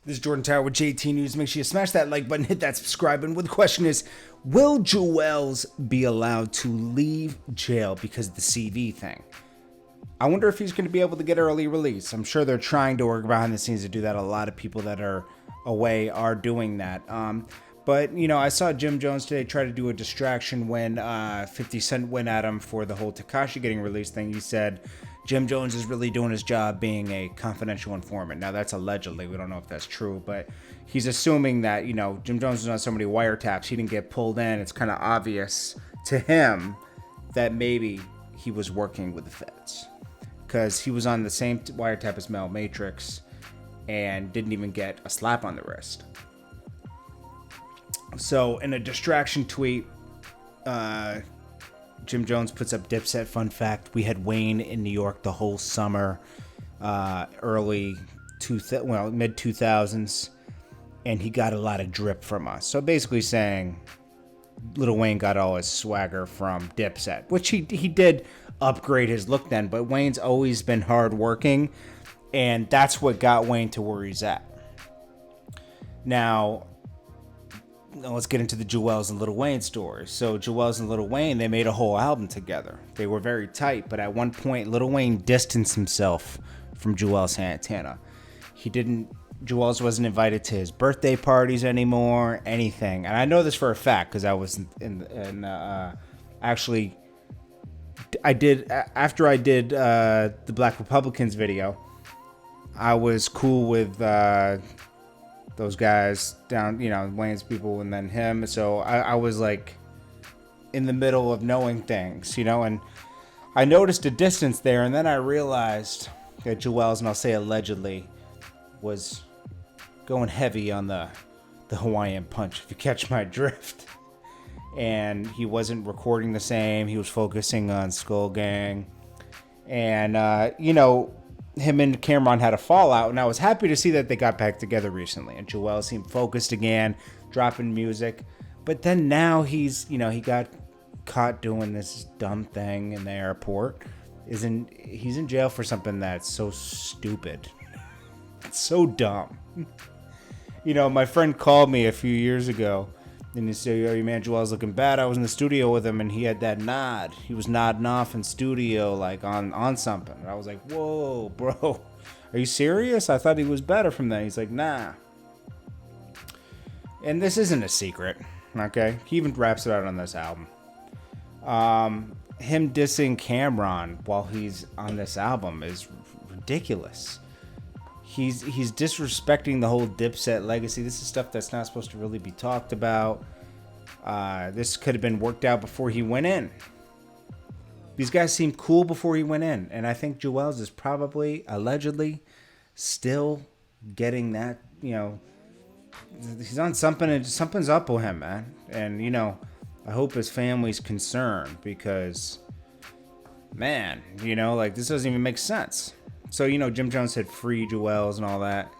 This is Jordan Tower with JT News. Make sure you smash that like button, hit that subscribe button. Well, the question is, will Juelz be allowed to leave jail because of the CV thing? I wonder if he's going to be able to get early release. I'm sure they're trying to work behind the scenes to do that. A lot of people that are away are doing that. But, you know, I saw Jim Jones today try to do a distraction when 50 Cent went at him for the whole Tekashi getting released thing. He said Jim Jones is really doing his job being a confidential informant. Now, that's allegedly. We don't know if that's true. But he's assuming that, you know, Jim Jones was on so many wiretaps. He didn't get pulled in. It's kind of obvious to him that maybe he was working with the feds. Because he was on the same wiretap as Mel Matrix and didn't even get a slap on the wrist. So in a distraction tweet, Jim Jones puts up Dipset fun fact. We had Wayne in New York the whole summer, mid 2000s, and he got a lot of drip from us. So basically saying Lil Wayne got all his swagger from Dipset, which he did upgrade his look then, but Wayne's always been hardworking, and that's what got Wayne to where he's at. Now, let's get into the Juelz and Lil Wayne story. So Juelz and Lil Wayne, they made a whole album together. They were very tight, but at one point, Lil Wayne distanced himself from Juelz Santana. Juelz wasn't invited to his birthday parties anymore, anything. And I know this for a fact because I was after I did the Black Republicans video, I was cool with those guys down, you know, Wayne's people and then him. So I was like in the middle of knowing things, you know, and I noticed a distance there. And then I realized that Juelz, and I'll say allegedly, was going heavy on the Hawaiian punch, if you catch my drift. And he wasn't recording the same. He was focusing on Skull Gang. And, you know, him and Camron had a fallout, and I was happy to see that they got back together recently. And Juelz seemed focused again, dropping music. But then now he got caught doing this dumb thing in the airport. He's in jail for something that's so stupid. It's so dumb. You know, my friend called me a few years ago, and he said, "Yo, your man Juelz looking bad." I was in the studio with him, and he had that nod. He was nodding off in studio, like on something. And I was like, "Whoa, bro, are you serious? I thought he was better from that." He's like, "Nah." And this isn't a secret, okay? He even raps it out on this album. Him dissing Camron while he's on this album is ridiculous. He's disrespecting the whole Dipset legacy. This is stuff that's not supposed to really be talked about. This could have been worked out before he went in. These guys seemed cool before he went in. And I think Juelz is probably, allegedly, still getting that, you know, he's on something, and something's up with him, man. And, you know, I hope his family's concerned because, man, you know, like, this doesn't even make sense. So, you know, Jim Jones said free Juelz and all that.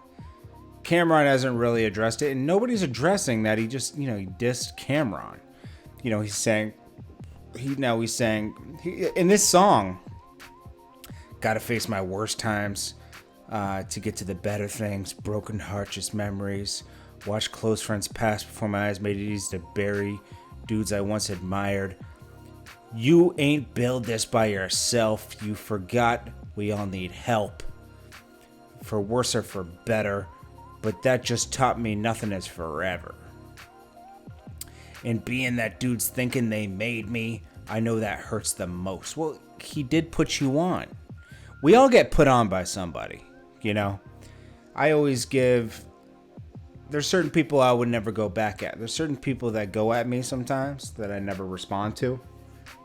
Camron hasn't really addressed it, and nobody's addressing that. He just, you know, he dissed Camron. You know, he's saying, in this song, gotta face my worst times to get to the better things, broken heart, just memories. Watch close friends pass before my eyes, made it easy to bury dudes I once admired. You ain't build this by yourself. You forgot we all need help. For worse or for better. But that just taught me nothing is forever. And being that dude's thinking they made me, I know that hurts the most. Well, he did put you on. We all get put on by somebody, you know. There's certain people I would never go back at. There's certain people that go at me sometimes that I never respond to.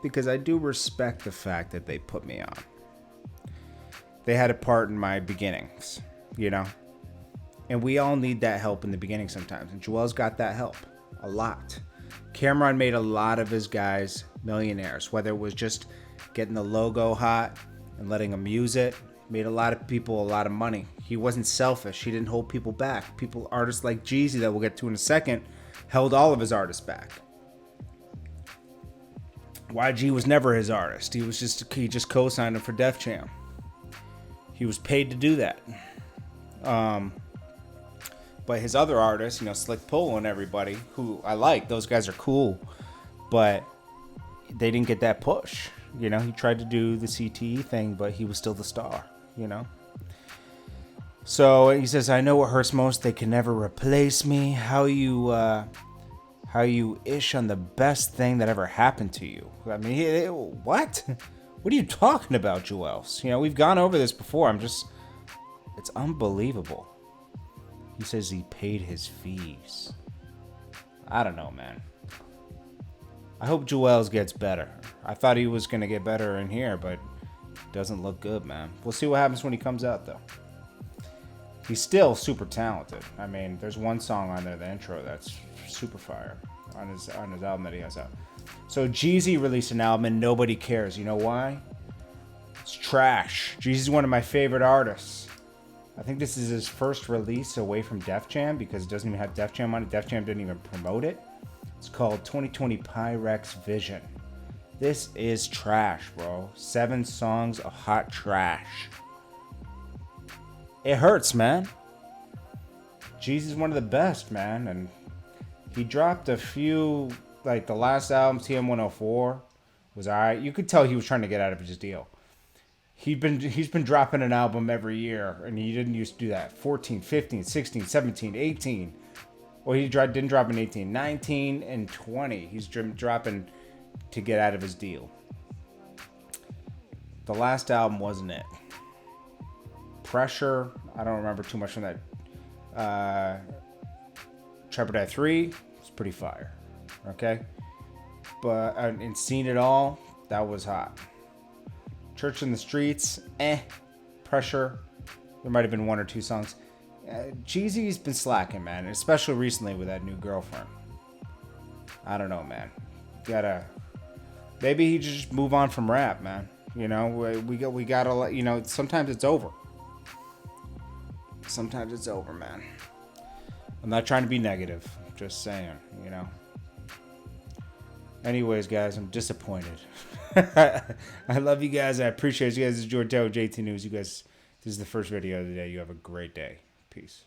Because I do respect the fact that they put me on. They had a part in my beginnings, you know? And we all need that help in the beginning sometimes. And Juelz got that help. A lot. Camron made a lot of his guys millionaires. Whether it was just getting the logo hot and letting them use it. Made a lot of people a lot of money. He wasn't selfish. He didn't hold people back. Artists like Jeezy, that we'll get to in a second, held all of his artists back. YG was never his artist. He just co-signed him for Def Jam. He was paid to do that. But his other artists, you know, Slick Pull and everybody, who I like, those guys are cool, but they didn't get that push. You know, he tried to do the CTE thing, but he was still the star, you know? So he says, I know what hurts most. They can never replace me. How you ish on the best thing that ever happened to you. I mean, what? What are you talking about, Juelz? You know, we've gone over this before. It's unbelievable. He says he paid his fees. I don't know, man. I hope Juelz gets better. I thought he was going to get better in here, but it doesn't look good, man. We'll see what happens when he comes out, though. He's still super talented. I mean, there's one song on there, the intro, that's super fire on his album that he has out. So Jeezy released an album and nobody cares. You know why? It's trash. Jeezy's one of my favorite artists. I think this is his first release away from Def Jam because it doesn't even have Def Jam on it. Def Jam didn't even promote it. It's called 2020 Pyrex Vision. This is trash, bro. 7 songs of hot trash. It hurts, man. Jeezy's one of the best, man. And he dropped a few, like the last album, TM104, was alright. You could tell he was trying to get out of his deal. He's been dropping an album every year, and he didn't used to do that. 14, 15, 16, 17, 18. Well, he didn't drop in 18. 19 and 20. He's dropping to get out of his deal. The last album wasn't it. Pressure, I don't remember too much from that. Trapper 3, it's pretty fire. Okay? But, and Seen It All, that was hot. Church in the Streets, Pressure, there might have been 1 or 2 songs. Jeezy's been slacking, man, especially recently with that new girlfriend. I don't know, man. Maybe he just move on from rap, man. You know, we gotta, you know, sometimes it's over. Sometimes it's over, man. I'm not trying to be negative, just saying, you know. Anyways, guys, I'm disappointed. I love you guys. I appreciate you guys. This is JordanTower, JT News. You guys, this is the first video of the day. You have a great day. Peace.